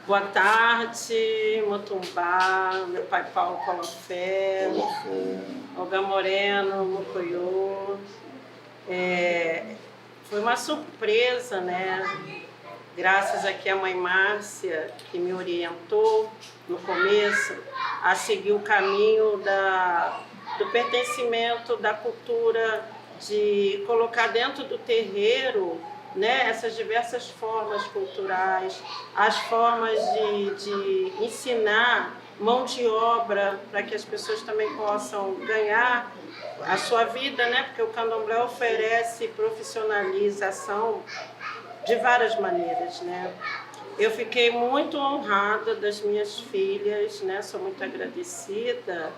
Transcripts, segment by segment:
Boa tarde, Motumbá, meu pai Paulo Colofé, Olga Moreno, Mucuyô. Foi uma surpresa, né? Graças aqui à mãe Márcia, que me orientou no começo a seguir o caminho do pertencimento da cultura, de colocar dentro do terreiro, né, essas diversas formas culturais, as formas de ensinar mão de obra para que as pessoas também possam ganhar a sua vida, né, porque o candomblé oferece profissionalização de várias maneiras, né? Eu fiquei muito honrada das minhas filhas, né? Sou muito agradecida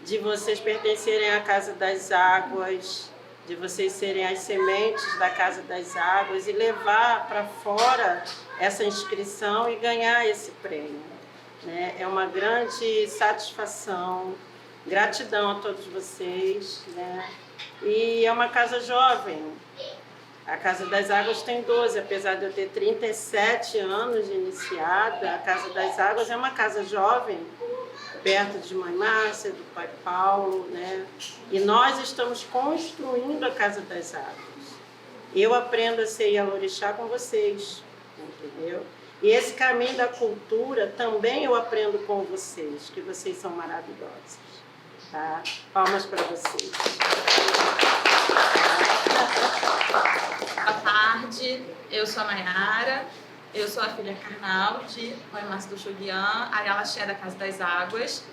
de vocês pertencerem à Casa das Águas, de vocês serem as sementes da Casa das Águas e levar para fora essa inscrição e ganhar esse prêmio, né? É uma grande satisfação, gratidão a todos vocês, né? E é uma casa jovem. A Casa das Águas tem 12, apesar de eu ter 37 anos de iniciada, a Casa das Águas é uma casa jovem, perto de mãe Márcia, do pai Paulo, né? E nós estamos construindo a Casa das Águas. Eu aprendo a ser Ialorixá com vocês, entendeu? E esse caminho da cultura também eu aprendo com vocês, que vocês são maravilhosos. Tá? Palmas para vocês. Boa tarde, eu sou a Mayara, eu sou a filha carnal de Mãe Márcia do Xoguian, Arialaxé da Casa das Águas.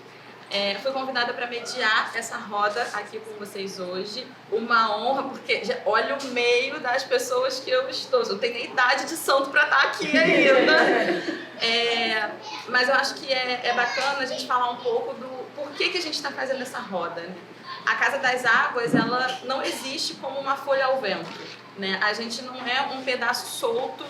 Fui convidada para mediar essa roda aqui com vocês hoje. Uma honra, porque olha o meio das pessoas que eu estou. Eu tenho a idade de santo para estar aqui ainda. Mas eu acho que é bacana a gente falar um pouco do porquê que a gente está fazendo essa roda, né? A Casa das Águas, ela não existe como uma folha ao vento, né? A gente não é um pedaço solto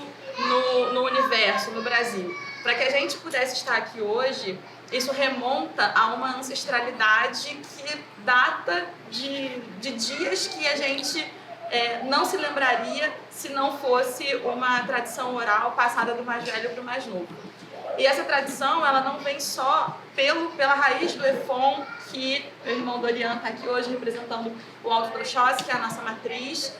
no universo, no Brasil. Para que a gente pudesse estar aqui hoje, isso remonta a uma ancestralidade que data de dias que a gente não se lembraria se não fosse uma tradição oral passada do mais velho para o mais novo. E essa tradição, ela não vem só pela raiz do Efon, que meu irmão Dorian está aqui hoje representando o Alto do Oxóssi, que é a nossa matriz.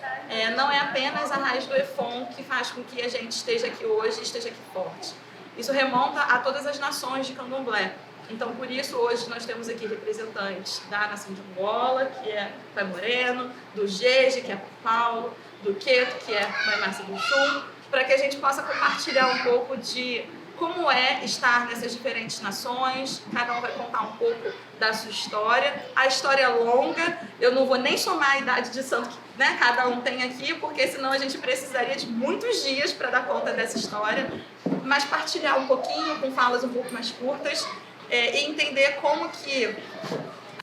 Não é apenas a raiz do Efon que faz com que a gente esteja aqui hoje e esteja aqui forte. Isso remonta a todas as nações de candomblé. Então, por isso, hoje nós temos aqui representantes da nação de Angola, que é Pai Moreno, do Jeje, que é Paulo, do Queto, que é Mãe Márcia do Chum, para que a gente possa compartilhar um pouco de como é estar nessas diferentes nações. Cada um vai contar um pouco da sua história. A história é longa, eu não vou nem somar a idade de santo que, né, cada um tem aqui, porque senão a gente precisaria de muitos dias para dar conta dessa história. Mas partilhar um pouquinho, com falas um pouco mais curtas, e entender como que,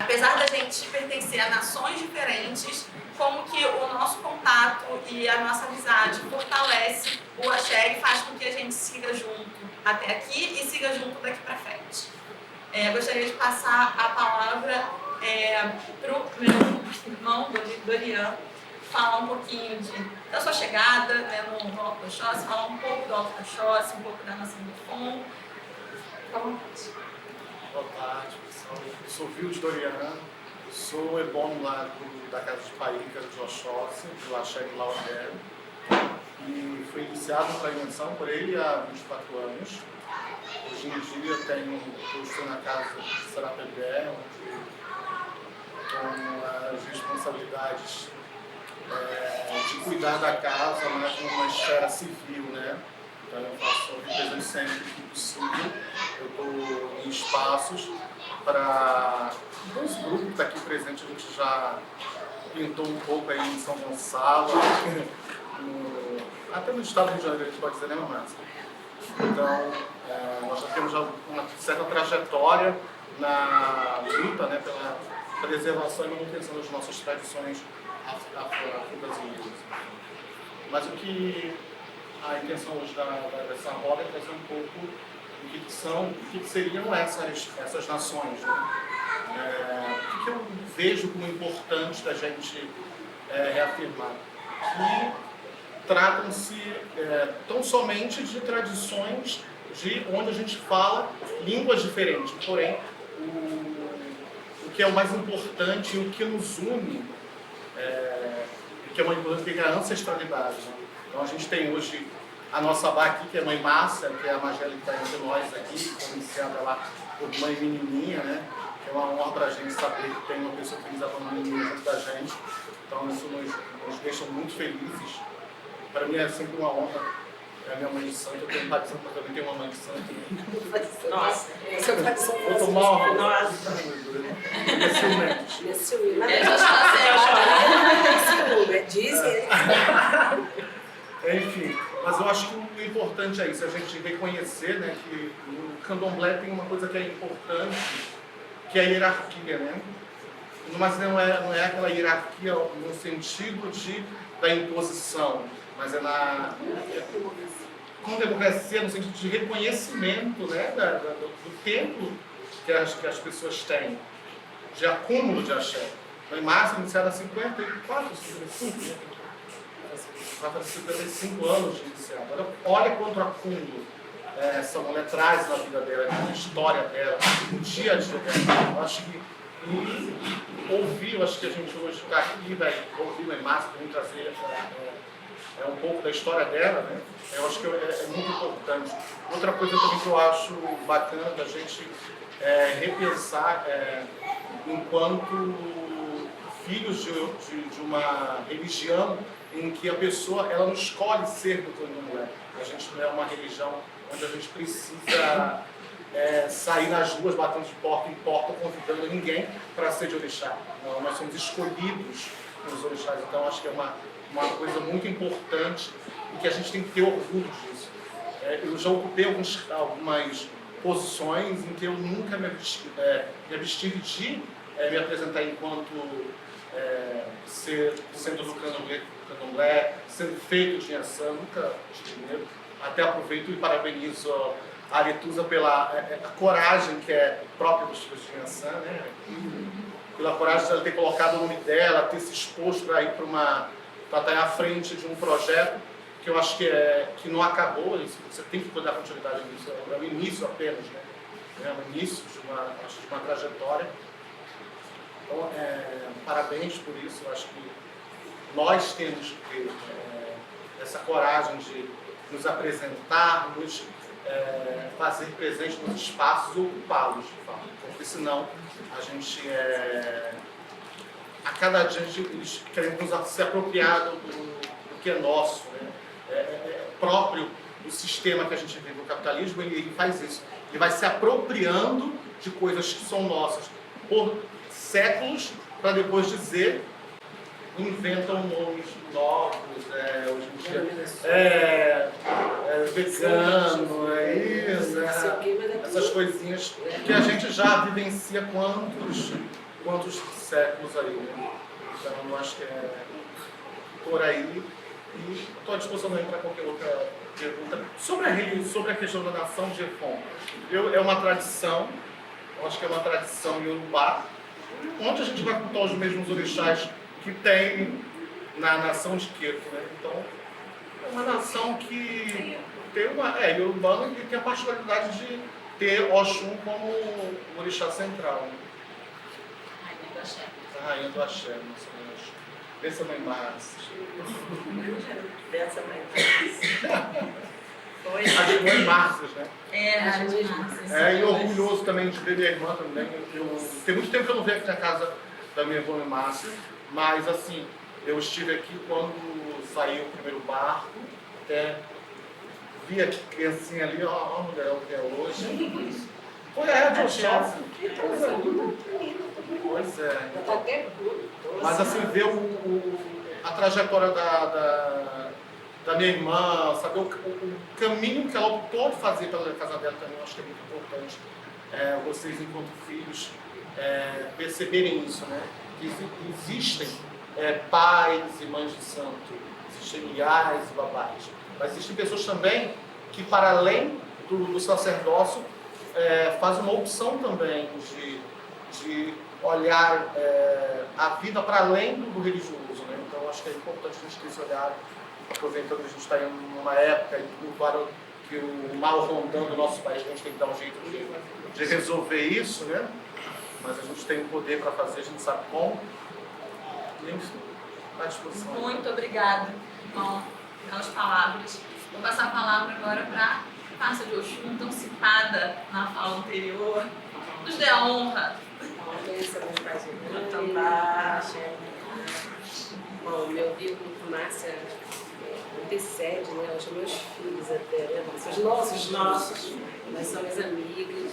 apesar da gente pertencer a nações diferentes, como que o nosso contato e a nossa amizade fortalece o axé e faz com que a gente siga junto até aqui e siga junto daqui para frente. Gostaria de passar a palavra para o meu irmão Dorian, falar um pouquinho da sua chegada, né, no Alto do Oxóssi, falar um pouco do Alto do Oxóssi, um pouco da nação do Efon. Fica à vontade. Boa tarde, pessoal. Eu sou Vildes Dorian, sou ebono lá da Casa de Paíca de Oxóssi, do Axé em Laudé, e fui iniciado para a invenção por ele há 24 anos. Hoje em dia estou na casa de Sarapebé, onde com as responsabilidades de cuidar da casa, mas numa esfera civil, né? Então eu represento sempre que possível. Eu estou em espaços para os grupos que está aqui presentes, a gente já pintou um pouco aí em São Gonçalo, até no estado do Rio de Janeiro, a gente pode dizer, né, Márcia? Então, nós já temos uma certa trajetória na luta, né, pela preservação e manutenção das nossas tradições afro-brasileiras. Mas a intenção hoje dessa roda é trazer um pouco o que seriam essas nações, né? O que eu vejo como importante da gente reafirmar? Que tratam-se tão somente de tradições de onde a gente fala línguas diferentes, porém o que é o mais importante e o que nos une, que é uma importante, que é a ancestralidade. Né? Então a gente tem hoje a nossa Bá aqui, que é a Mãe Márcia, que é a Magélia que está entre nós aqui, como iniciada lá por Mãe Menininha, né? Que é uma honra para a gente saber que tem uma pessoa que tem a Menininha junto da gente. Então isso nos deixa muito felizes. Para mim é sempre uma honra. É a minha mãe de santo, eu tenho um pai de santo, mas também tenho uma mãe de santo. Nossa, Eu tô mal. nossa. É ciumento. Minha ciúme. A gente tá certo. Diz Enfim, mas eu acho que o importante é isso, a gente reconhecer, né, que o candomblé tem uma coisa que é importante, que é a hierarquia, né? Mas não é aquela hierarquia no sentido da imposição, mas é com democracia no sentido de reconhecimento, né, do tempo que as pessoas têm, de acúmulo de axé. Mãe Márcia, iniciada há 55 anos de iniciada. Olha quanto acúmulo essa mulher traz na vida dela, na história dela, no dia a dia dela. Eu acho que eu acho que a gente hoje está aqui, vai ouvir Mãe Márcia, vamos trazer um pouco da história dela, né? Eu acho que é muito importante. Outra coisa também que eu acho bacana da gente repensar enquanto filhos de uma religião em que a pessoa ela não escolhe ser do candomblé. A gente não é uma religião onde a gente precisa sair nas ruas batendo de porta em porta convidando ninguém para ser de orixá. Não, nós somos escolhidos pelos orixás. Então acho que é uma coisa muito importante e que a gente tem que ter orgulho disso. Eu já ocupei algumas posições em que eu nunca me abstive de me apresentar enquanto sendo do candomblé, sendo feito de Inhaçã, nunca tive medo. Até aproveito e parabenizo a Aretusa pela coragem que é própria dos filhos de Inhaçã, né? Pela coragem de ela ter colocado o nome dela, ter se exposto para ir para estar à frente de um projeto que eu acho que não acabou, você tem que dar continuidade nisso, é o início apenas, né? É o início de uma trajetória. Então, parabéns por isso, eu acho que nós temos que ter essa coragem de nos apresentarmos, fazer presente nos espaços e ocupá-los, de fato, porque senão a gente, a cada dia eles querem se apropriar do que é nosso, né? Próprio do sistema que a gente vive, o capitalismo, ele faz isso, ele vai se apropriando de coisas que são nossas por séculos, para depois dizer, inventam nomes novos, hoje em dia, vegano, isso, essas coisinhas que a gente já vivencia quantos séculos aí, né? Então eu acho que é por aí, e estou à disposição para qualquer outra pergunta. Sobre a questão da nação de Efon, é uma tradição, eu acho que é uma tradição iorubá, onde a gente vai cultuar os mesmos orixás que tem na nação de Queto, né? Então, é uma nação que tem Yorubá, e tem a particularidade de ter Oxum como o orixá central, né? A rainha do axé, nossa mãe Oxum. Pensa Mãe Márcia. Dessa mãe. As Mães Márcias, né? As Mães Márcias. E orgulhoso também de ver minha irmã também. Tem muito tempo que eu não venho aqui na casa da minha irmã Márcia, mas assim, eu estive aqui quando saiu o primeiro barco, até vi a criancinha ali, ó, a mulherão que é hoje. Foi a Red Oxóssi. Pois é. Mas assim, ver a trajetória da minha irmã, saber o caminho que ela optou de fazer pela casa dela também, eu acho que é muito importante. Vocês, enquanto filhos, perceberem isso, né? Que existem pais e mães de santo, existem iás e babás, mas existem pessoas também que, para além do sacerdócio, fazem uma opção também de olhar a vida para além do religioso, né? Então, acho que é importante a gente ter esse olhar, aproveitando que a gente está em uma época que que o mal rondando o nosso país, a gente tem que dar um jeito de resolver isso, né? Mas a gente tem o poder para fazer, a gente sabe como. E, enfim, à disposição. Muito obrigada, irmão, pelas palavras. Vou passar a palavra agora para a Passa de Oxum, tão citada na fala anterior. Nos dê a honra. Bom, meu vínculo com Márcia antecede, né? Os meus filhos até, né? Os nossos. Nós somos amigas.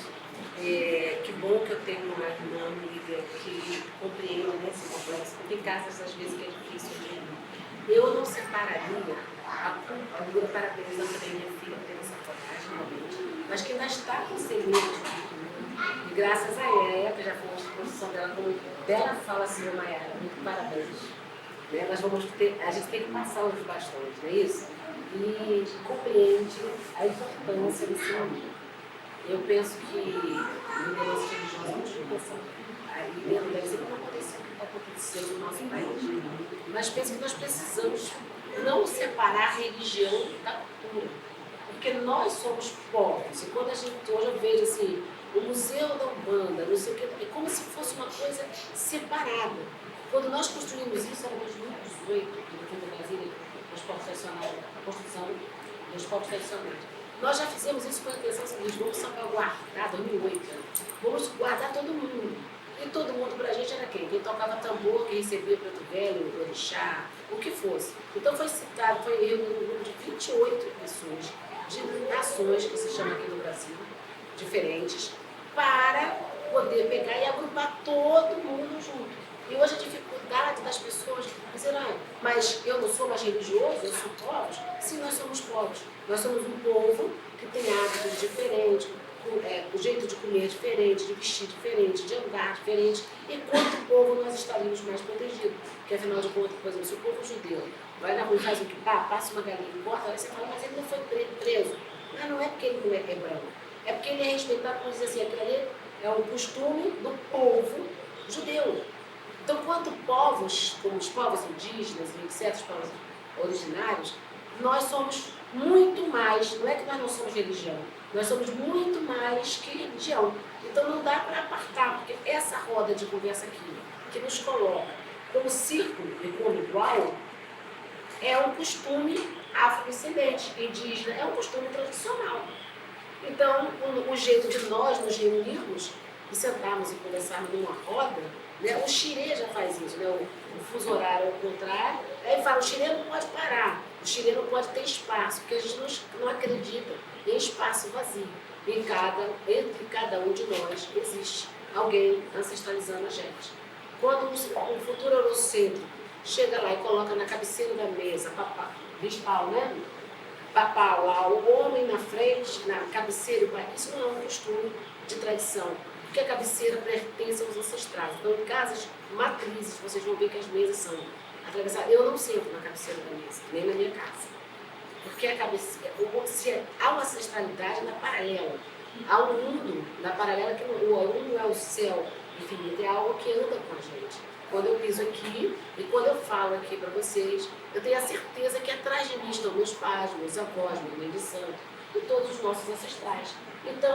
Que bom que eu tenho uma irmã amiga que compreende, né, esse complexo. Porque em casos, às vezes, que é difícil de. Eu não separaria a cultura, parabenizando também minha filha pela essa coragem, realmente, mas que ainda está com semente. E graças a ela, que já foi uma exposição dela, como bela fala, senhor Maiara, muito parabéns. Né? A gente tem que passar os bastões, não é isso? E compreende a importância desse momento. Eu penso que liderança religiosa é muito difícil. A liderança deve ser como aconteceu, o que está acontecendo no nosso país. Mas penso que nós precisamos não separar a religião da cultura. Porque nós somos povos. E quando a gente, hoje eu vejo assim, o Museu da Umbanda, não sei o que, é como se fosse uma coisa separada. Quando nós construímos isso, era em 2018, no Brasília, nos povos tradicionais, a construção dos povos tradicionais. Nós já fizemos isso com a intenção seguinte, vamos só para guardar, 2008, vamos guardar todo mundo. E todo mundo para a gente era quem? Quem tocava tambor, quem recebia preto velho, orixá, o que fosse. Então foi citado, foi reunido um grupo de 28 pessoas, de nações, que se chama aqui no Brasil, diferentes, para poder pegar e agrupar todo mundo junto. E hoje a dificuldade das pessoas dizer, mas eu não sou mais religioso, eu sou povos. Sim, nós somos povos. Nós somos um povo que tem hábitos diferentes, o jeito de comer diferente, de vestir diferente, de andar diferente. E quanto povo nós estaríamos mais protegidos? Porque afinal de contas, por exemplo, se o povo judeu vai na rua e faz o que passa uma galinha, corta, aí você fala, mas ele não foi preso. Mas não é porque ele não é hebreu. É porque ele é respeitado, por dizer assim, aquilo ali é um costume do povo judeu. Então, quanto povos, como os povos indígenas e certos povos originários, nós somos muito mais, não é que nós não somos religião, nós somos muito mais que religião. Então, não dá para apartar, porque essa roda de conversa aqui, que nos coloca como círculo e como igual, é um costume afrodescendente, indígena, é um costume tradicional. Então, o jeito de nós nos reunirmos e sentarmos e conversarmos numa roda, né? O xirê já faz isso, né? O fuso horário ao contrário. Aí fala, o xirê não pode parar, o xirê não pode ter espaço, porque a gente não acredita em espaço vazio. Entre cada um de nós existe alguém ancestralizando a gente. Quando um futuro eurocêntrico chega lá e coloca na cabeceira da mesa, bispal, né? Papal lá, o homem na frente, na cabeceira, isso não é um costume de tradição. Porque a cabeceira pertence aos ancestrais. Então, em casas matrizes, vocês vão ver que as mesas são atravessadas. Eu não sento na cabeceira da mesa, nem na minha casa. Porque a cabeceira, há uma ancestralidade na paralela. Há um mundo na paralela que o mundo não é o céu infinito, é algo que anda com a gente. Quando eu piso aqui e quando eu falo aqui para vocês, eu tenho a certeza que atrás de mim estão meus pais, meus avós, minha mãe de santo e todos os nossos ancestrais. Então,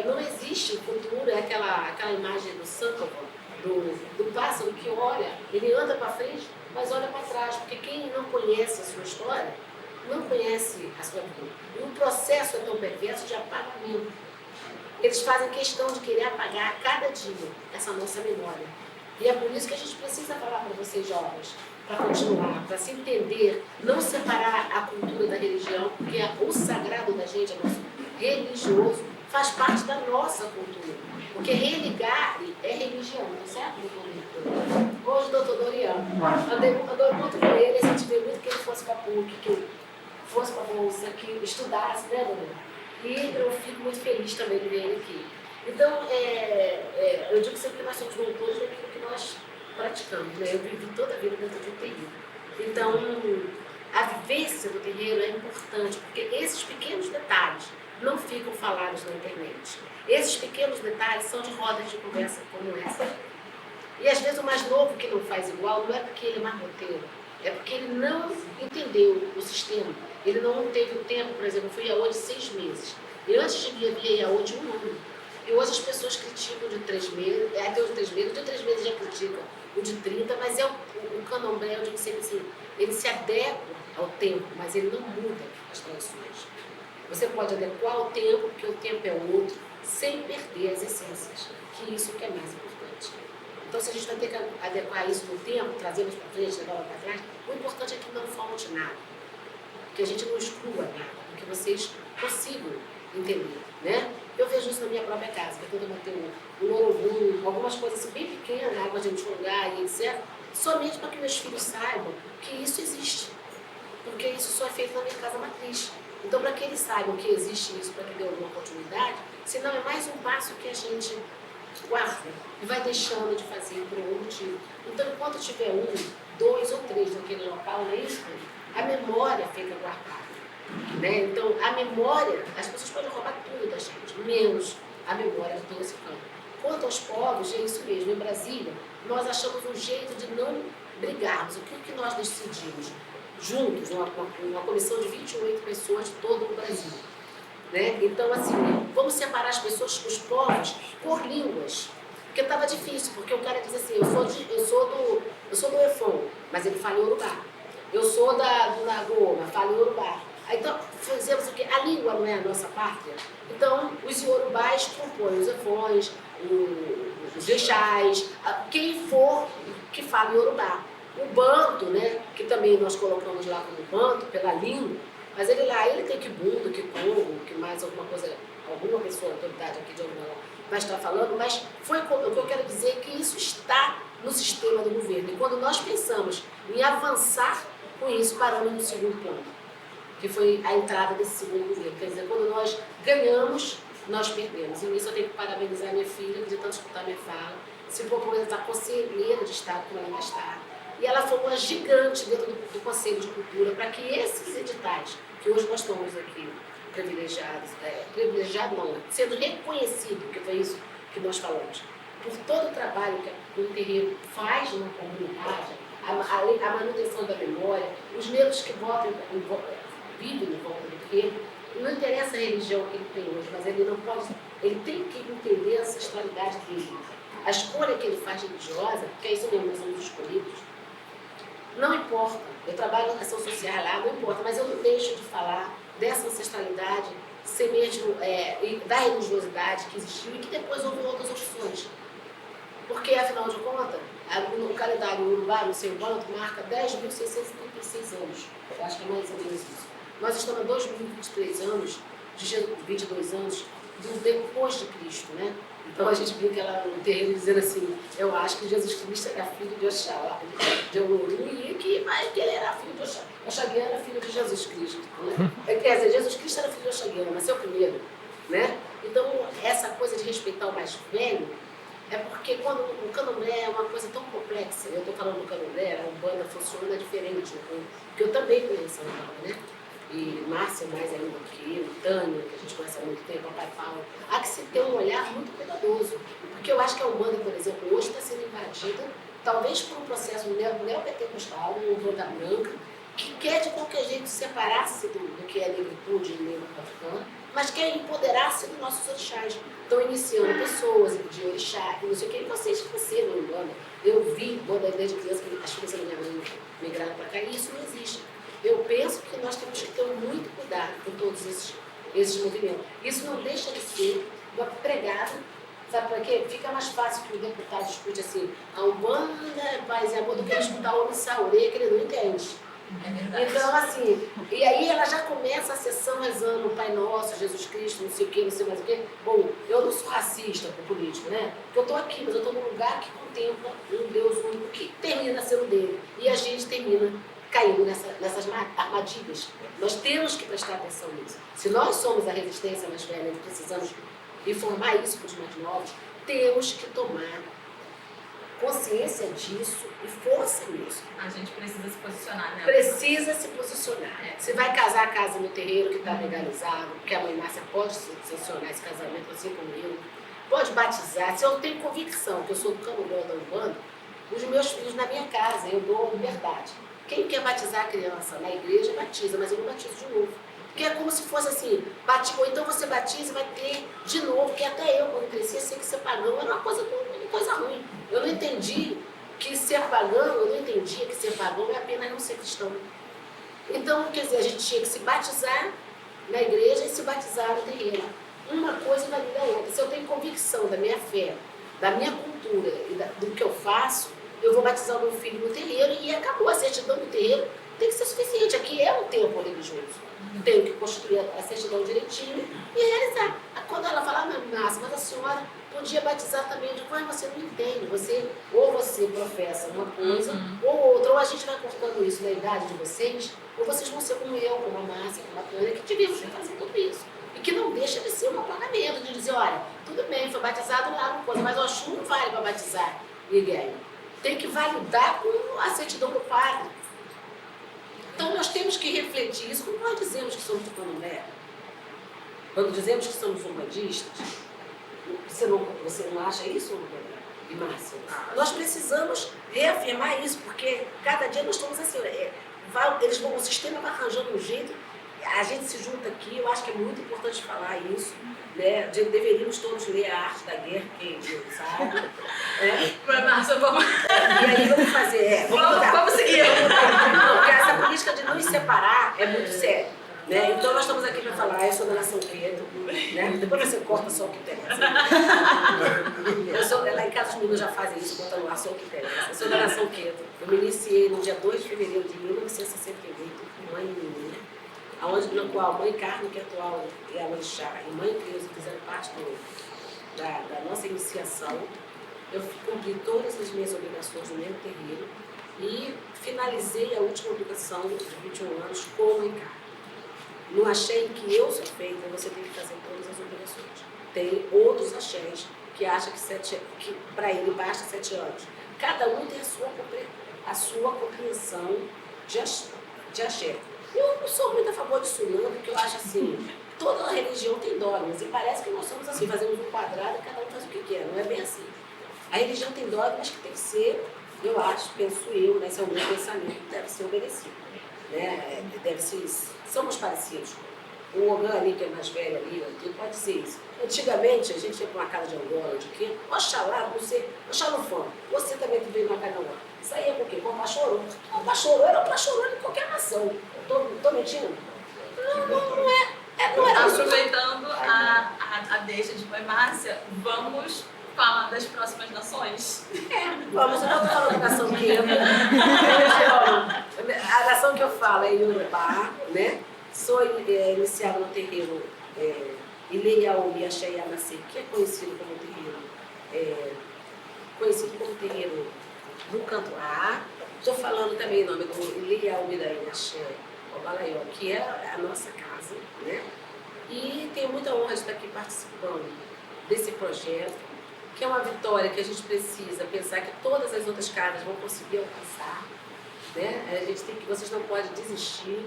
não existe futuro, é aquela imagem do santo, do pássaro que olha, ele anda para frente, mas olha para trás, porque quem não conhece a sua história, não conhece a sua vida. E o processo é tão perverso de apagamento. Eles fazem questão de querer apagar a cada dia essa nossa memória. E é por isso que a gente precisa falar para vocês jovens, para continuar, para se entender, não separar a cultura da religião, porque o sagrado da gente, o nosso religioso, faz parte da nossa cultura. Porque religar é religião, não é certo, doutor? Hoje, doutor Doriano, andei muito com ele, a gente veio muito que ele fosse para a PUC, que ele fosse para a Bolsa, que estudasse, né, Doriano? E eu fico muito feliz também de ver ele aqui. Então, eu digo sempre que nós somos doutores daquilo que nós praticamos, né? Eu vivi toda a vida dentro de um terreiro. Então, a vivência do terreiro é importante, porque esses pequenos detalhes não ficam falados na internet. Esses pequenos detalhes são de rodas de conversa como essa. E às vezes o mais novo que não faz igual não é porque ele é mais roteiro, É porque ele não entendeu o sistema. Ele não teve o tempo, por exemplo, eu fui IAO de 6 meses. E antes de vir, havia IAO de 1 ano. E hoje as pessoas criticam de 3 meses, até o de 3 meses, o de 3 meses já criticam o de 30, mas é o candomblé, eu digo sempre assim, ele se adequa ao tempo, mas ele não muda as tradições. Você pode adequar ao tempo, porque o tempo é outro, sem perder as essências, que isso que é mais importante. Então, se a gente vai ter que adequar isso no tempo, trazê-los para frente, levá-los para trás, o importante é que não falte nada, que a gente não exclua nada, que vocês consigam entender, né? Eu vejo isso na minha própria casa, que quando eu mantenho um louro, algumas coisas assim, bem pequenas, água de enxugar e etc., somente para que meus filhos saibam que isso existe, porque isso só é feito na minha casa matriz. Então, para que eles saibam que existe isso, para que dê alguma continuidade, senão é mais um passo que a gente guarda e vai deixando de fazer por algum motivo. Então, enquanto tiver 1, 2 ou 3 naquele local, não é isso? A memória fica guardada. Né? Então, a memória, as pessoas podem roubar tudo da gente, menos a memória do todo esse campo. Quanto aos povos, é isso mesmo. Em Brasília, nós achamos um jeito de não brigarmos. O que nós decidimos? Juntos, uma comissão de 28 pessoas de todo o Brasil. Né? Então, assim, vamos separar as pessoas, os povos, por línguas. Porque estava difícil, porque o cara diz assim, eu sou do Efon, mas ele fala em Urubá. Eu sou do Nagoma, fala em Urubá. Então, fizemos o quê? A língua não é a nossa pátria. Então, os iorubás compõem os efões, os eixais, quem for que fala iorubá. O banto, né, que também nós colocamos lá como banto, pela língua, mas ele lá, ele tem quibundo, quicongo, que mais alguma coisa, alguma pessoa, autoridade aqui de alguma vai estar falando, mas o que eu quero dizer é que isso está no sistema do governo. E quando nós pensamos em avançar com isso, paramos no segundo plano, que foi a entrada desse segundo governo. Quer dizer, quando nós ganhamos, nós perdemos. E nisso eu tenho que parabenizar minha filha, de tanto escutar minha fala, se propôs a estar conselheira de Estado, como ela ainda está. E ela foi uma gigante dentro do Conselho de Cultura para que esses editais, que hoje nós estamos aqui privilegiados, não, sendo reconhecido, que foi isso que nós falamos, por todo o trabalho que o terreiro faz na comunidade, a manutenção da memória, os negros que vivem em volta do terreiro, não interessa a religião que ele tem hoje, mas ele tem que entender a ancestralidade dele. A escolha que ele faz religiosa, que é isso mesmo, nós somos escolhidos, não importa. Eu trabalho na ação social lá, não importa, mas eu não deixo de falar dessa ancestralidade, ser mesmo, da religiosidade que existiu e que depois houve outras opções. Porque, afinal de contas, no calendário urubá, no seu banco, marca 10.636 anos. Eu acho que é mais ou menos isso. Nós estamos em 2023 anos, 22 anos, do depois de Cristo, né? Então a gente brinca lá no terreno dizendo assim, eu acho que Jesus Cristo era filho de Oxalá, de Oloru, e que ele era filho de Oxalá. Oxaguiana era filho de Jesus Cristo. Né? Quer dizer, Jesus Cristo era filho de Oxaguiana, mas é o primeiro. Né? Então, essa coisa de respeitar o mais velho, é porque quando o candomblé é uma coisa tão complexa, eu estou falando do candomblé, a Umbanda funciona diferente, porque eu também conheço a Umbanda, né? E Márcia mais ainda do que eu, Tânia, que a gente conhece há muito tempo, Papai Paulo, há que se ter um olhar muito cuidadoso. Porque eu acho que a Umbanda, por exemplo, hoje está sendo invadida, talvez por um processo neopentecostal, um Umbanda branca, que quer de qualquer jeito separar-se do que é negritude e negro africano, mas quer empoderar-se dos nossos orixás. Estão iniciando pessoas de orixá, não sei o que, e vocês que nasceram em Umbanda. Eu vi, desde criança, que as filhas da minha mãe migraram para cá, e isso não existe. Eu penso que nós temos que ter muito cuidado com todos esses movimentos. Isso não deixa de ser uma pregada, sabe por quê? Fica mais fácil que o deputado escute assim, a Umbanda é paz e amor, do que ele escutar o homem saurê, que ele não entende. É verdade. Então, assim, e aí ela já começa a sessão rezando o Pai Nosso, Jesus Cristo, não sei o quê, não sei mais o quê. Bom, eu não sou racista com político, né? Porque eu estou aqui, mas eu estou num lugar que contempla um Deus único que termina sendo dele. E a gente termina caindo nessas armadilhas. Nós temos que prestar atenção nisso. Se nós somos a resistência mais velha e precisamos informar isso para os mais novos, temos que tomar consciência disso e força nisso. A gente precisa se posicionar, né? Precisa se posicionar. Se vai casar a casa no terreiro que está legalizado, porque a mãe Márcia pode sancionar esse casamento assim como eu, pode batizar. Se eu tenho convicção que eu sou do candomblé da Umbanda, os meus filhos na minha casa, eu dou liberdade. Quem quer batizar a criança na igreja, batiza, mas eu não batizo de novo. Porque é como se fosse assim, ou então você batiza e vai ter de novo, porque até eu, quando cresci, sei que ser pagão era uma coisa ruim. Eu não entendi que ser pagão, eu não entendia que ser pagão é apenas não ser cristão. Então, quer dizer, a gente tinha que se batizar na igreja e se batizar no terreiro. Uma coisa valida a outra. Se eu tenho convicção da minha fé, da minha cultura e do que eu faço, eu vou batizar o meu filho no terreiro e acabou. A certidão do terreiro tem que ser suficiente. Aqui é um templo religioso. Tenho que construir a certidão direitinho e realizar. Quando ela fala, mas a senhora podia batizar também. Eu digo, mas você não entende. Ou você professa uma coisa ou outra. Ou a gente vai cortando isso na idade de vocês, ou vocês vão ser como eu, como a Márcia, como a Tânia, que tivemos que fazer tudo isso. E que não deixa de ser um apagamento, de dizer, olha, tudo bem, foi batizado lá no coisa, mas o Oxum não vale para batizar ninguém. Tem que validar com a certidão do padre. Então nós temos que refletir isso quando nós dizemos que somos tucandomé. Quando dizemos que somos umbandistas, você não acha isso, e Márcia? Nós precisamos reafirmar isso, porque cada dia nós estamos assim, o sistema vai arranjando um jeito, a gente se junta aqui, eu acho que é muito importante falar isso, né? Deveríamos todos ler A Arte da Guerra, quem não sabe. Mas, Márcia, vamos... E aí vamos fazer, vamos seguir. Não, porque essa política de nos separar é muito séria. Né? Então nós estamos aqui para falar, eu sou da Nação Queto, né? Depois você corta só o que interessa. Lá em casa os meninos já fazem isso, botam no ar só o que interessa. Eu sou da Nação Queto. Eu me iniciei no dia 2 de fevereiro de 1968, com mãe e menina, na qual a mãe Carmen, que é atual, e a mãe Chá, e mãe Cleusa fizeram parte da nossa iniciação. Eu cumpri todas as minhas obrigações no mesmo terreiro e finalizei a última obrigação de 21 anos com a mãe Carmen. No axé em que eu sou feita, você tem que fazer todas as obrigações. Tem outros axés que acham que para ele basta 7 anos. Cada um tem a sua compreensão de axé. Eu não sou muito a favor disso não, porque eu acho assim, toda religião tem dogmas, e parece que nós somos assim, fazemos um quadrado e cada um faz o que quer, não é bem assim. A religião tem dogmas que tem que ser, eu acho, penso eu, né, esse é o meu pensamento, deve ser obedecido. Né? Somos parecidos. O Ogan ali, que é mais velho ali, pode dizer isso. Antigamente, a gente ia para uma casa de Angola, de quê? Oxalá, Oxalufã, você também veio na casa de Angola. Saía com o quê? Com o Pachorô. O Pachorô era o Pachorô de qualquer nação. Estou mentindo? Não é. Aproveitando a deixa de Mãe Márcia, vamos falar das próximas nações. Vamos, eu não estou falando da nação que eu... A nação que eu falo é Yorubá, né? Sou iniciada no terreiro Ileiaomi Axé Yamacê, que é conhecido como terreiro do Canto A. Estou falando também em nome do Ileiaomi da Axé Obalaió, que é a nossa casa, né? E tenho muita honra de estar aqui participando desse projeto, que é uma vitória que a gente precisa pensar que todas as outras casas vão conseguir alcançar, né? Vocês não podem desistir,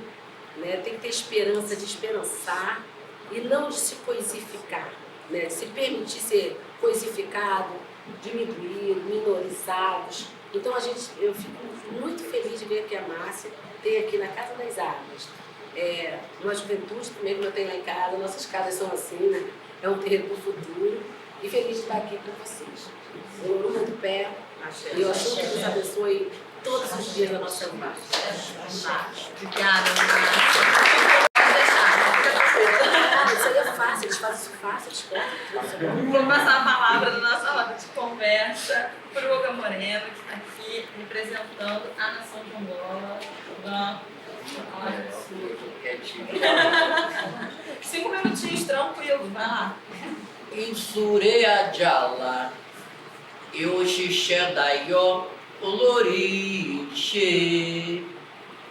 né? Tem que ter esperança de esperançar e não de se coisificar, né? Se permitir ser coisificado, diminuído, minorizados. Então eu fico muito feliz de ver que a Márcia tem aqui na Casa das Águas uma juventude também, como eu tenho lá em casa, nossas casas são assim, né? É um terreno para o futuro. E feliz de estar aqui com vocês. Eu amo muito pé e eu acho que Deus abençoe todos os dias da nossa vida. Obrigada. Isso aí é fácil, eles fazem isso fácil, eles cortam. Vou passar a palavra da nossa roda de conversa para o Ogan Moreno, que está aqui representando a nação de Angola. Ogan, 5 minutinhos, tranquilo, vai lá. Insurea Jala, Yoshishé Dayo, Oloriche,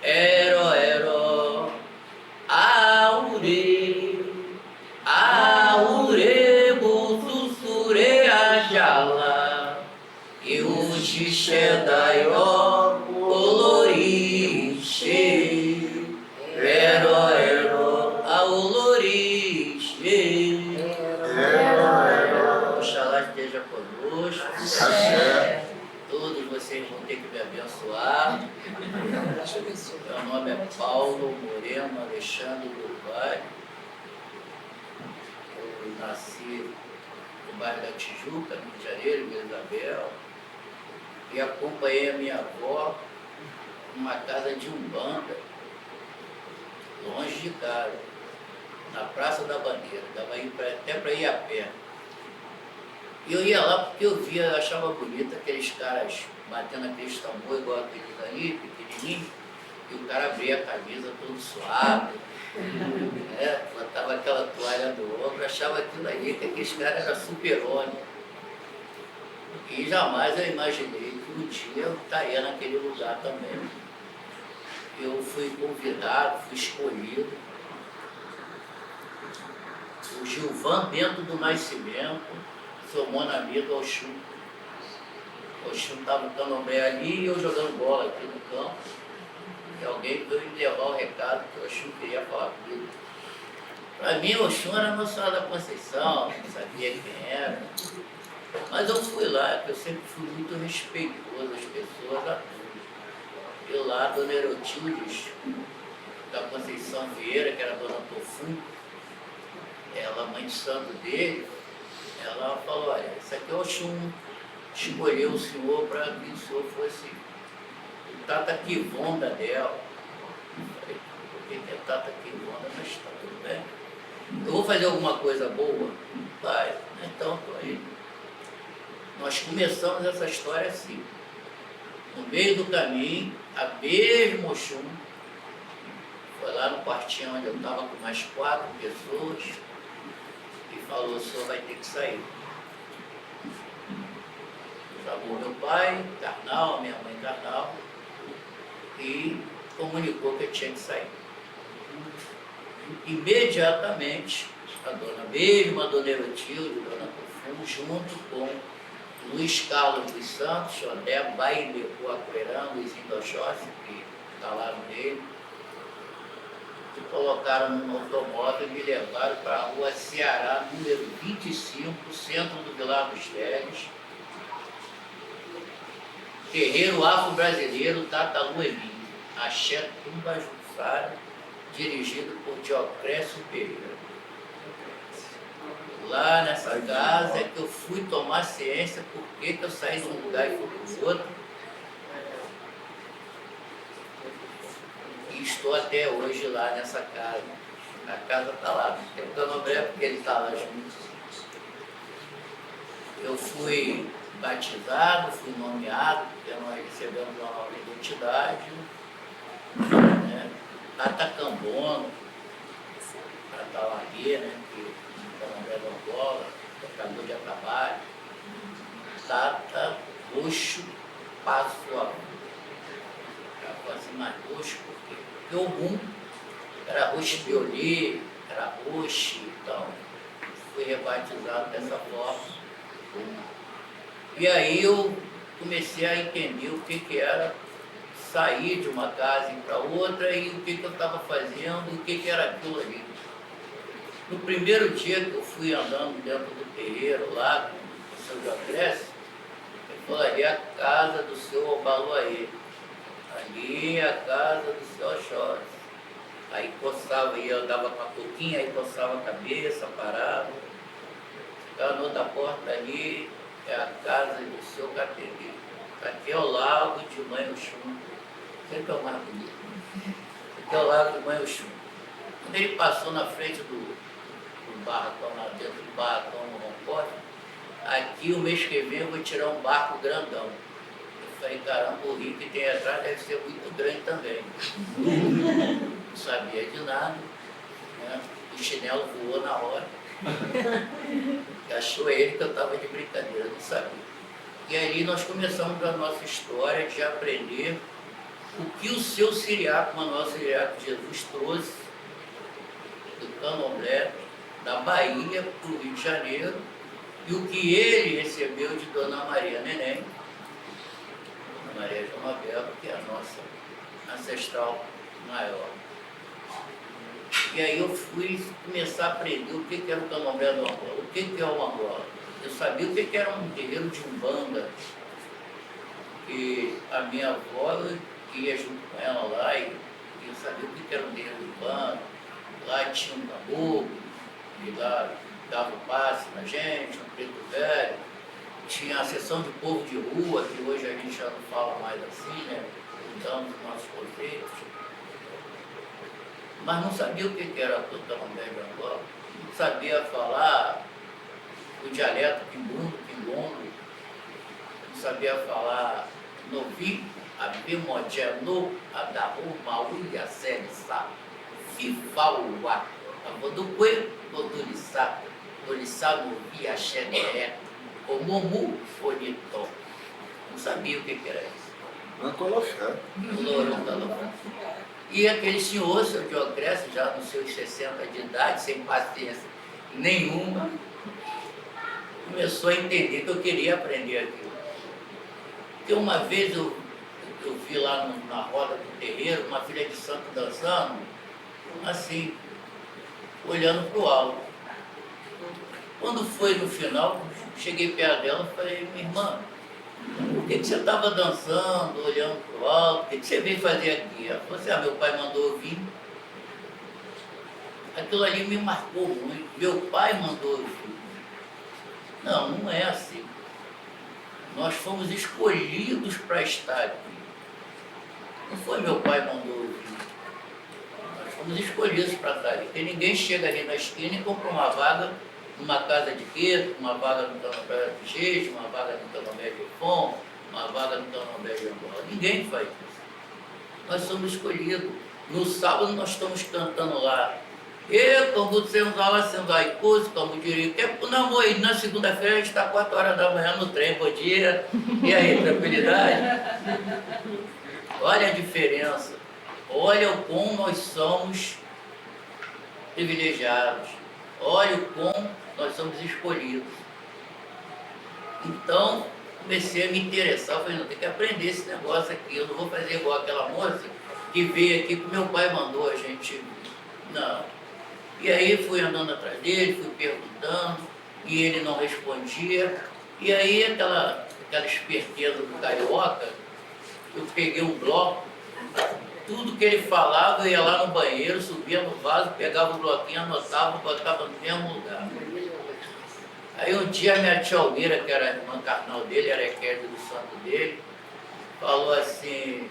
Ero, Aure, Bususurea Jala, Yoshishé Dayo, Oloriche, Ero, Auloriche. Oxalá esteja conosco. Todos vocês vão ter que me abençoar. é Paulo Moreno Alexandre do Vale. Eu nasci no bairro da Tijuca, no Rio de Janeiro, Vila Isabel, e acompanhei a minha avó numa casa de umbanda, longe de casa, na Praça da Bandeira, dava até para ir a pé. E eu ia lá porque eu via, achava bonito aqueles caras batendo aqueles tambor igual aqueles ali, pequenininho, e o cara abria a camisa todo suave, botava aquela toalha do ombro, achava aquilo ali, que aqueles caras eram super-homem. E jamais eu imaginei que um dia eu estaria naquele lugar também. Eu fui convidado, fui escolhido. O Gilvan Bento do Nascimento, seu monamigo Oxum. Oxum estava no candomblé ali e eu jogando bola aqui no campo. E alguém veio me levar o recado que o Oxum queria falar comigo. Para mim, o Oxum era Nossa Senhora da Conceição, não sabia quem era. Mas eu fui lá, porque eu sempre fui muito respeitoso às pessoas, a todos. Eu lá, Dona Herotildes, da Conceição Vieira, que era a Dona Tofum, ela, mãe de santo dele, ela falou, olha, isso aqui é o Oxum, escolheu o senhor para que o senhor fosse o Tata Kivonda dela. Eu falei, por que é Tata Kivonda? Mas está tudo bem. Eu vou fazer alguma coisa boa? Vai, então estou aí. Nós começamos essa história assim. No meio do caminho, a mesma Oxum foi lá no quartinho onde eu estava com mais 4 pessoas e falou, o senhor vai ter que sair. Chamou meu pai, carnal, minha mãe carnal, e comunicou que eu tinha que sair. Imediatamente, a dona Erotilde, a dona Tofum, junto com Luiz Carlos dos Santos, Odé Baile, Coacoerã, Luizinho do Oxóssi, que está lá no meio, me colocaram num automóvel e me levaram para a rua Ceará, número 25, centro do Vilar dos Velhos, terreiro afro-brasileiro Tata Lueli, Axé Tumba Jussara, dirigido por Diocrécio Pereira. Lá nessa casa é que eu fui tomar ciência por que eu saí de um lugar e fui para o outro. E estou até hoje lá nessa casa. A casa está lá, tem o candomblé porque ele está lá junto. Eu fui batizado, fui nomeado, porque nós recebemos uma nova identidade. Né? Atacambono, Atalaria, né? Que Candomblé da Angola, que acabou de acabar. Tata Roxo Passo a ficava assim mais roxo, porque o Ogum era roxo Bioli, era roxo, então fui rebatizado dessa forma. E aí eu comecei a entender o que era sair de uma casa e ir para outra e o que eu estava fazendo, o que era aquilo ali. No primeiro dia que eu fui andando dentro do terreiro lá com o seu Diocrécio, ele falou, ali é a casa do seu Obaluaê, ali é a casa do seu Oxóssi. Aí coçava, ia, andava com a coquinha, aí coçava a cabeça, parava. Ficava na outra porta ali, é a casa do seu Caterê. Aqui é o lago de Mãe Oxum. Sempre é o mais bonito. Aqui é o lago de Mãe Oxum. Quando ele passou na frente do barracão, lá dentro do barracão no Roncói, aqui o mês que vem eu vou tirar um barco grandão. Eu falei, caramba, o rio que tem atrás deve ser muito grande também. Não sabia de nada, né? O chinelo voou na hora. Achou ele que eu estava de brincadeira, não sabia. E aí nós começamos a nossa história de aprender o que o seu Siriaco, Manuel Siriaco Jesus, trouxe do candomblé da Bahia para o Rio de Janeiro e o que ele recebeu de Dona Maria Neném, Dona Maria João Abel, que é a nossa ancestral maior. E aí eu fui começar a aprender o que era o candomblé do Angola, o que é o Angola. Eu sabia o que era um terreiro de umbanda, que a minha avó ia junto com ela lá e eu sabia o que era um terreiro urbano. Lá tinha um caboclo, que lá dava o passe na gente, um preto velho. Tinha a sessão de povo de rua, que hoje a gente já não fala mais assim, né? Então, os nossos conceitos. Mas não sabia o que era Candomblé de Angola. Não sabia falar o dialeto quimbundo, quimbondo. Não sabia falar novi, abimodjano, adahu, maui, acelissá, fifauá, abodoque, odolissá, dolissá, novi, axené, omomu, onitó. Não sabia o que era isso. Mancolofé. E aquele senhor, seu Diocrécio, já nos seus 60 de idade, sem paciência nenhuma, começou a entender que eu queria aprender aquilo. Porque uma vez eu vi lá na roda do terreiro uma filha de santo dançando, assim, olhando para o alto. Quando foi no final, cheguei perto dela e falei, minha irmã, por que você estava dançando, olhando para o alto? O que você veio fazer aqui? Ela falou assim, meu pai mandou eu vir. Aquilo ali me marcou muito. Meu pai mandou eu vir. Não, não é assim. Nós fomos escolhidos para estar aqui. Não foi meu pai mandou eu vir. Nós fomos escolhidos para estar ali. Porque ninguém chega ali na esquina e compra uma vaga numa casa de queijo, uma vaga no Candomblé de Jeje, uma vaga no Candomblé de Fom, uma vaga no Candomblé de Angola. Ninguém faz isso. Nós somos escolhidos. No sábado nós estamos cantando lá. E como senzala, senzai curso, como diria, tempo não, e na segunda-feira a gente está 4 horas da manhã no trem, bom dia. E aí, tranquilidade? Olha a diferença. Olha o quão nós somos privilegiados. Olha o quão nós somos escolhidos. Então, comecei a me interessar. Falei, não, tem que aprender esse negócio aqui. Eu não vou fazer igual aquela moça que veio aqui, que meu pai mandou a gente. Não. E aí fui andando atrás dele, fui perguntando, e ele não respondia. E aí aquela esperteza do carioca, eu peguei um bloco, tudo que ele falava, eu ia lá no banheiro, subia no vaso, pegava o bloquinho, anotava, botava no mesmo lugar. Aí um dia a minha tia Almeira, que era a irmã carnal dele, era a equerda do santo dele, falou assim,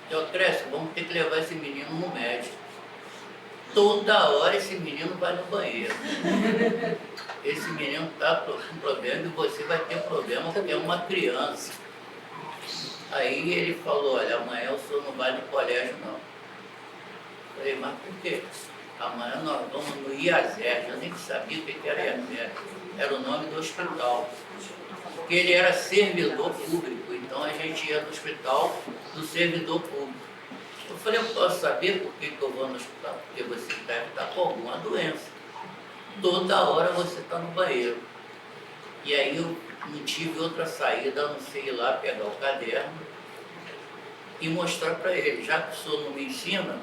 Teocrécio, vamos ter que levar esse menino no médico. Toda hora esse menino vai no banheiro. Esse menino está com problema e você vai ter problema porque é uma criança. Aí ele falou, olha, amanhã o senhor não vai no colégio não. Falei, mas por quê? Amanhã nós vamos no IASER, eu nem sabia o que era IASER. Era o nome do hospital. Porque ele era servidor público, então a gente ia no hospital do servidor público. Eu falei, eu posso saber por que eu vou no hospital? Porque você deve estar com alguma doença. Toda hora você está no banheiro. E aí eu não tive outra saída, a não ser ir lá pegar o caderno e mostrar para ele. Já que o senhor não me ensina,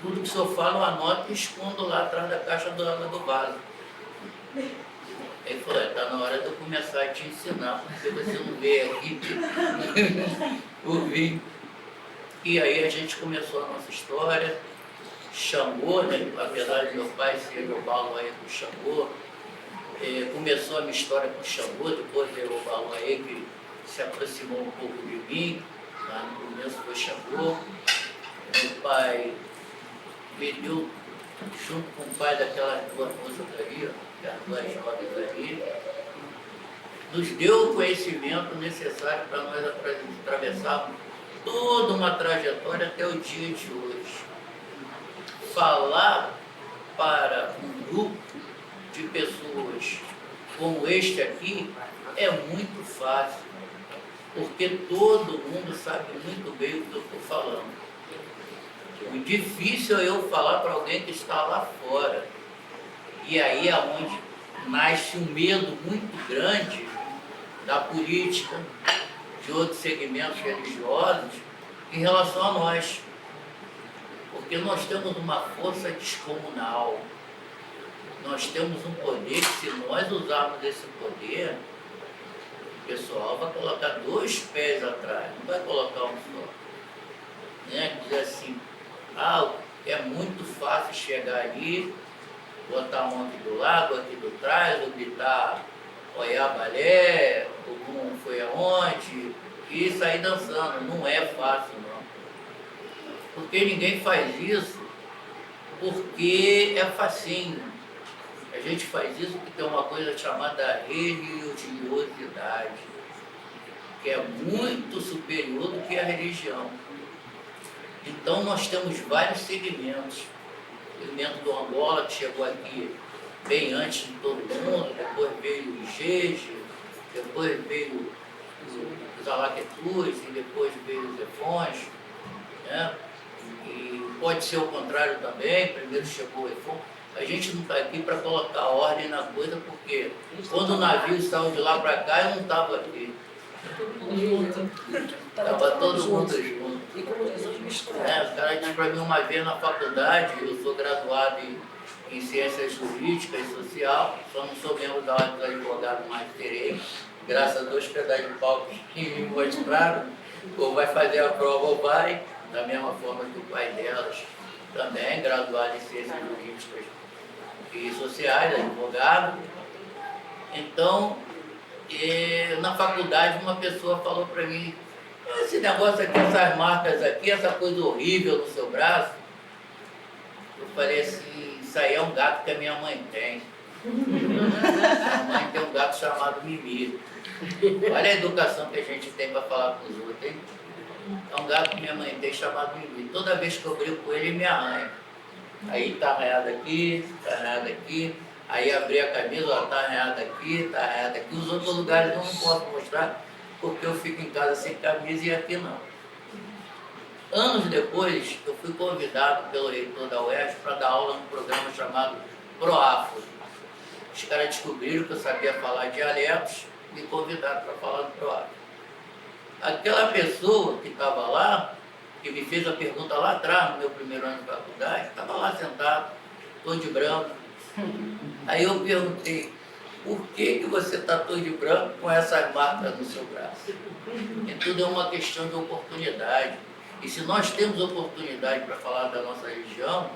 tudo que o senhor fala eu anoto e escondo lá atrás da caixa do água do vaso. Ele falou, está na hora de eu começar a te ensinar, porque você não veio aqui ouvir. E aí a gente começou a nossa história, Xangô, né? Apesar de meu pai ser o Baluaê com Xangô, começou a minha história com Xangô, depois veio o Baluaê que se aproximou um pouco de mim, lá no começo foi Xangô. Meu pai me deu, junto com o pai daquelas duas moças ali, as duas jovens ali, nos deu o conhecimento necessário para nós atravessarmos toda uma trajetória até o dia de hoje. Falar para um grupo de pessoas como este aqui é muito fácil, porque todo mundo sabe muito bem o que eu estou falando. O difícil é eu falar para alguém que está lá fora. E aí é onde nasce um medo muito grande da política, de outros segmentos religiosos em relação a nós. Porque nós temos uma força descomunal. Nós temos um poder que, se nós usarmos esse poder, o pessoal vai colocar 2 pés atrás, não vai colocar um só. Né? Dizer assim, É muito fácil chegar ali, botar a mão aqui do lado, aqui do trás, ou gritar olhar balé, ou como foi aonde, e sair dançando. Não é fácil, não. Porque ninguém faz isso porque é facinho. A gente faz isso porque tem uma coisa chamada religiosidade, que é muito superior do que a religião. Então nós temos vários segmentos. O segmento do Angola, que chegou aqui bem antes de todo mundo, depois veio o Jeje, depois veio os Alaquetus e depois veio os Efões, né? E pode ser o contrário também, primeiro chegou o Efon. A gente não está aqui para colocar ordem na coisa, porque quando o navio saiu de lá para cá, eu não estava aqui. Estava todo mundo junto. E como Jesus misturado. O cara disse para mim uma vez na faculdade, eu sou graduado em Ciências Jurídicas e Social, só não sou membro da Ordem dos Advogados, mas terei, graças a 2 pedaços de pau que me mostraram, ou vai fazer a prova ou vai, da mesma forma que o pai delas, também graduado em Ciências Jurídicas e Sociais, advogado. Então, na faculdade, uma pessoa falou para mim, esse negócio aqui, essas marcas aqui, essa coisa horrível no seu braço. Eu falei assim, isso aí é um gato que a minha mãe tem. Minha mãe tem um gato chamado Mimi. Olha a educação que a gente tem para falar com os outros, hein? É um gato que minha mãe tem chamado Mimi. Toda vez que eu brigo com ele me arranha. Aí tá arranhado aqui, tá arranhado aqui. Aí abri a camisa, ó, tá arranhado aqui, tá arranhado aqui. Os outros lugares eu não posso mostrar, porque eu fico em casa sem camisa e aqui não. Anos depois, eu fui convidado pelo reitor da UERJ para dar aula num programa chamado ProAfro. Os caras descobriram que eu sabia falar dialetos e me convidaram para falar do ProAfro. Aquela pessoa que estava lá, que me fez a pergunta lá atrás, no meu primeiro ano de faculdade, estava lá sentado, todo de branco. Aí eu perguntei, por que você está todo de branco com essas marcas no seu braço? E tudo é uma questão de oportunidade. E se nós temos oportunidade para falar da nossa religião,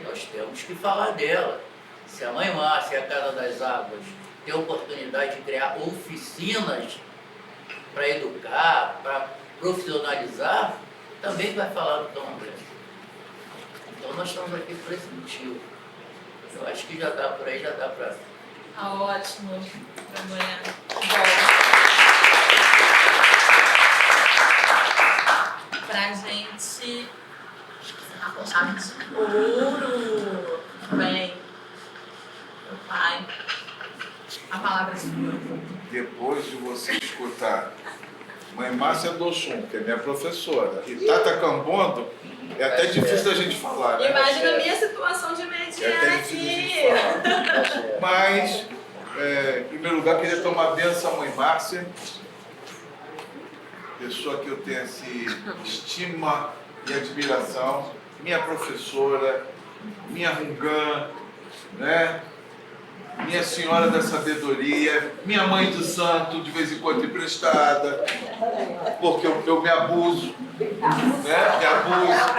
nós temos que falar dela. Se a Mãe Márcia e a Casa das Águas têm a oportunidade de criar oficinas para educar, para profissionalizar, também vai falar do candomblé. Então nós estamos aqui por esse motivo. Eu acho que já dá por aí, já dá para... Ah, ótimo. Amanhã. Pra gente... chave de ouro. Bem, meu pai, a palavra é sua. Depois de você escutar Mãe Márcia Doxum, que é minha professora, e Tata Cambondo, é até difícil da gente falar, né? Imagina a minha situação de mediana aqui. Mas, em primeiro lugar, queria tomar benção à Mãe Márcia, pessoa que eu tenho assim, estima e admiração, minha professora, minha Rungã, né? Minha Senhora da Sabedoria, minha Mãe de Santo, de vez em quando emprestada, porque eu me abuso, né? Me abuso,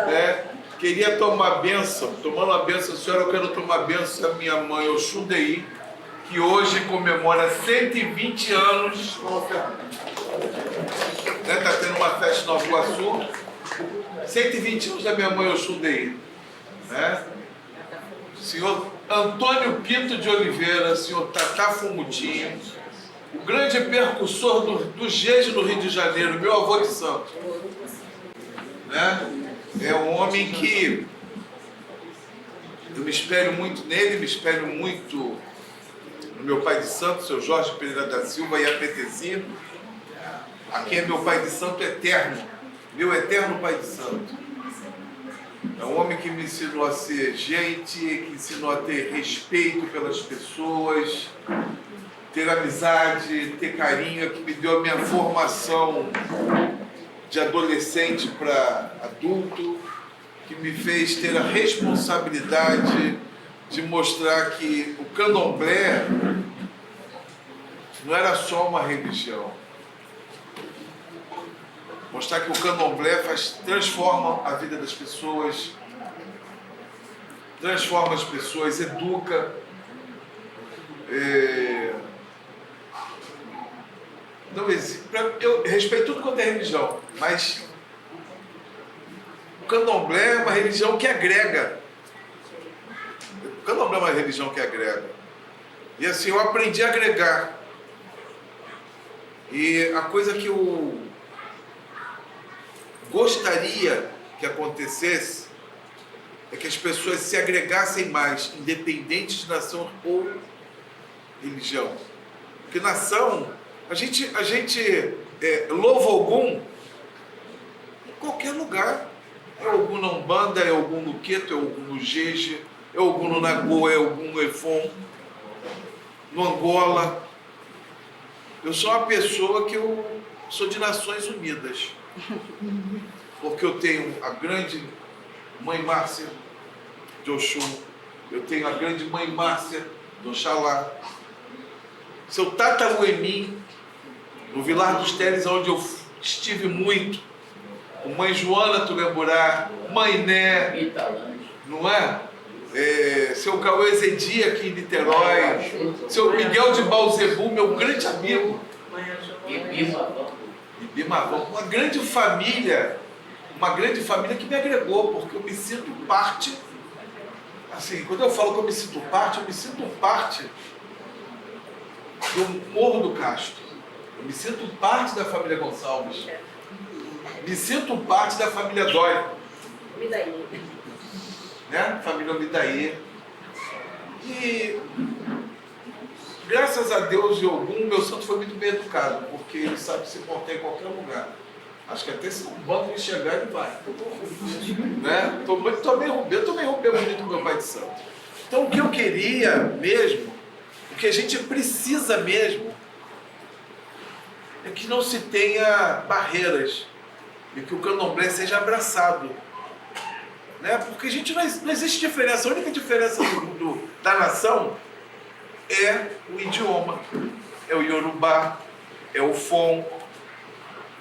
né? Queria tomar bênção, tomando a bênção, senhora, eu quero tomar bênção da minha mãe Oxundeí, que hoje comemora 120 anos, né? Tá tendo uma festa em Nova Iguaçu, 120 anos da minha mãe Oxundeí, né? Senhor Antônio Pinto de Oliveira, senhor Tatá Fumutinho, o grande percussor do Jeje no Rio de Janeiro, meu avô de santo, né? É um homem que eu me espelho muito nele, me espelho muito no meu pai de santo, seu Jorge Pereira da Silva e a Petecino. Aqui é meu pai de santo eterno, meu eterno pai de santo. É um homem que me ensinou a ser gente, que ensinou a ter respeito pelas pessoas, ter amizade, ter carinho, que me deu a minha formação de adolescente para adulto, que me fez ter a responsabilidade de mostrar que o candomblé não era só uma religião. Mostrar que o candomblé transforma a vida das pessoas, transforma as pessoas, educa. Não existe. Eu respeito tudo quanto é religião, mas o candomblé é uma religião que agrega. O candomblé é uma religião que agrega. E assim, eu aprendi a agregar. E a coisa que eu gostaria que acontecesse é que as pessoas se agregassem mais, independente de nação ou religião. Porque nação, a gente louva Ogum em qualquer lugar. É Ogum na Umbanda, é Ogum no Queto, é Ogum no Jeje, é Ogum no Nagô, é Ogum no Efon, no Angola. Eu sou uma pessoa que eu sou de Nações Unidas. Porque eu tenho a grande Mãe Márcia de Oxum, eu tenho a grande Mãe Márcia de Oxalá, seu Tata Luemim, no Vilar dos Teles, onde eu estive muito, com Mãe Joana Tulemburá, Mãe Né, não é? Seu Cauê Zedi aqui em Niterói, seu Miguel de Balzebu, meu grande amigo, Bibi Mavão, uma grande família que me agregou, porque eu me sinto parte, assim, quando eu falo que eu me sinto parte do Morro do Castro, eu me sinto parte da família Gonçalves, me sinto parte da família Dói, né? Família Midaí. E graças a Deus e Ogum, meu santo foi muito bem educado, porque ele sabe se portar em qualquer lugar. Acho que até se um banco me chegar, ele vai. Né? Eu também roubei muito com meu pai de santo. Então, o que eu queria mesmo, o que a gente precisa mesmo, é que não se tenha barreiras e que o candomblé seja abraçado. Né? Porque a gente não existe diferença. A única diferença da nação é o idioma, é o Yorubá, é o Fon,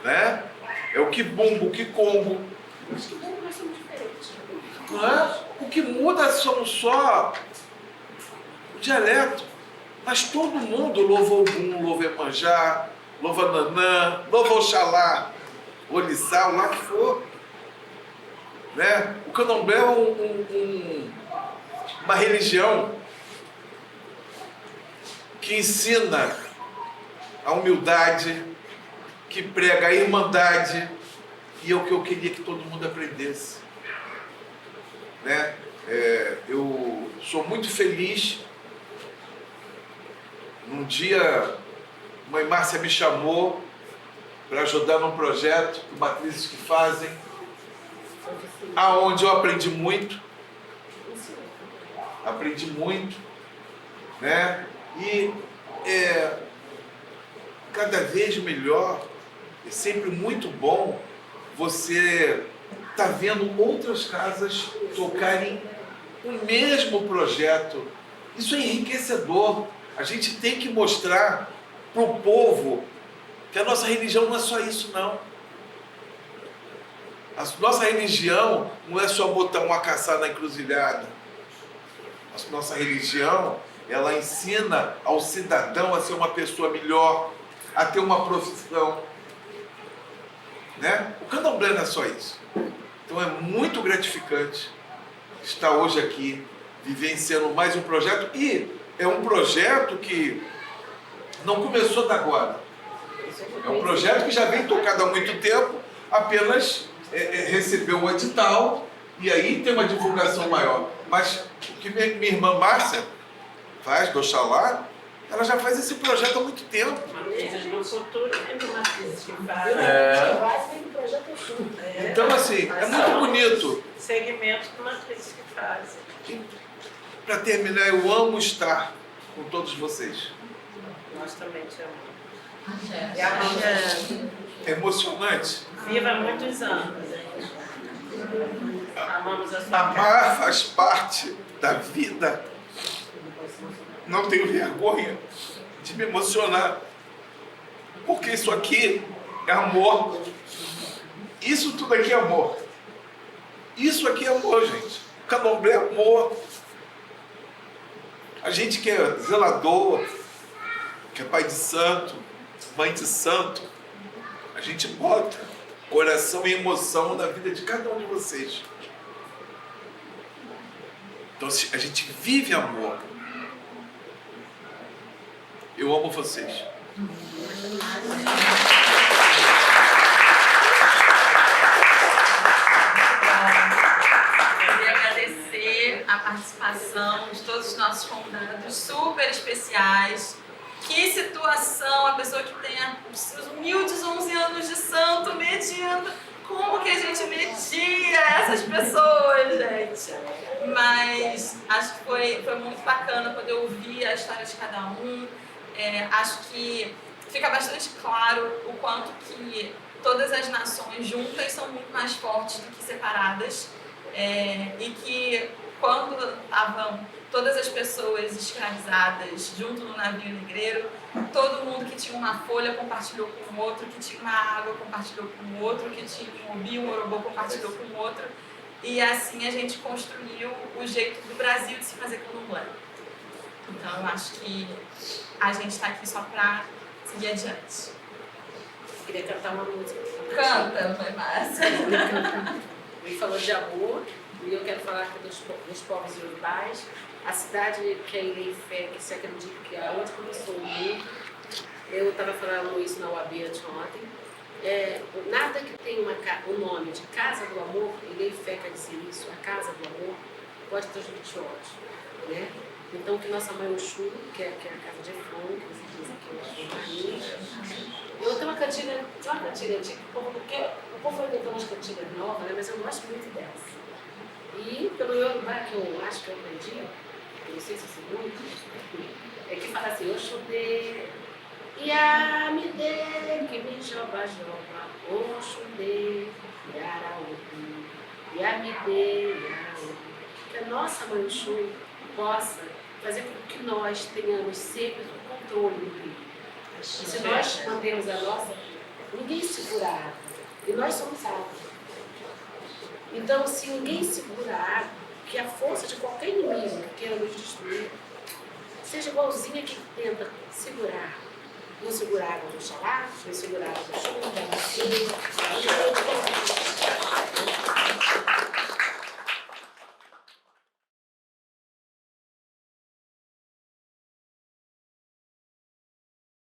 né? É o Kibumbo, o Kikongo. Mas que bom que nós somos diferentes. Não é? O que muda são só o dialeto. Mas todo mundo louva Ogum, louva Emanjá, louva Nanã, louva Oxalá, Olissá, o lá que for. Né? O candomblé é uma religião que ensina a humildade, que prega a irmandade, e é o que eu queria que todo mundo aprendesse. Né? Eu sou muito feliz. Num dia, Mãe Márcia me chamou para ajudar num projeto com matrizes que fazem, aonde eu aprendi muito, né? E cada vez melhor, é sempre muito bom você estar vendo outras casas tocarem o mesmo projeto. Isso é enriquecedor. A gente tem que mostrar para o povo que a nossa religião não é só isso, não. A nossa religião não é só botar uma caçada na encruzilhada. A nossa religião, ela ensina ao cidadão a ser uma pessoa melhor, a ter uma profissão. Né? O candomblé não é só isso. Então é muito gratificante estar hoje aqui, vivenciando mais um projeto. E é um projeto que não começou de agora. É um projeto que já vem tocado há muito tempo, apenas recebeu o edital e aí tem uma divulgação maior. Mas o que minha irmã Márcia faz, do Oxalá, ela já faz esse projeto há muito tempo. Matrizes no futuro tem matrizes que fazem. Então, assim, é muito bonito. Segmento de matrizes que fazem. Para terminar, eu amo estar com todos vocês. Nós também te amamos. É emocionante. Viva muitos anos, hein? Amamos a sua casa. Amar faz parte da vida. Não tenho vergonha de me emocionar, porque isso aqui é amor. Isso tudo aqui é amor. Isso aqui é amor, gente. O candomblé é amor. A gente que é zelador, que é pai de santo, mãe de santo, a gente bota coração e emoção na vida de cada um de vocês. Então a gente vive amor. Eu amo vocês. Queria agradecer a participação de todos os nossos convidados super especiais. Que situação, a pessoa que tem os humildes 11 anos de santo medindo. Como que a gente media essas pessoas, gente? Mas acho que foi muito bacana poder ouvir a história de cada um. Acho que fica bastante claro o quanto que todas as nações juntas são muito mais fortes do que separadas. E que quando estavam todas as pessoas escravizadas junto no navio negreiro, todo mundo que tinha uma folha compartilhou com o outro, que tinha uma água compartilhou com o outro, que tinha um obi, um orobô compartilhou com o outro. E assim a gente construiu o jeito do Brasil de se fazer candomblé. Então eu acho que a gente está aqui só para seguir adiante. Queria cantar uma música. Canta, Mãe Márcia. Ele falou de amor, e eu quero falar aqui dos povos urubais. A cidade que é Ileifé, que se acredita que é onde começou o mundo. Eu estava falando isso na UAB ontem. Nada que tenha o nome de Casa do Amor, Ileifé quer dizer isso, a Casa do Amor, pode transmitir ódio, né? Então, que nossa mãe Oxum, que é a casa de Efron, que você diz aqui, Oxum Marinha. Eu tenho uma cantiga antiga, porque o povo vai inventando umas cantigas novas, né? Mas eu gosto muito delas. E pelo Yorubá, que eu acho que eu aprendi, eu não sei se eu sei muito, é que fala assim, Oxudê, Yamidê, que me joba, Oxudê, Yaraúbi, Yamidê, Yaraúbi. Que a nossa mãe Oxum possa fazer com que nós tenhamos sempre o controle do rio. E se nós mantemos a nossa, ninguém segura a água. E nós somos água. Então, se ninguém segura a água, que a força de qualquer inimigo que queira nos destruir, seja igualzinha que tenta segurar. Não segurar a água do Xalá, não segurar a água do Xum, da Macia,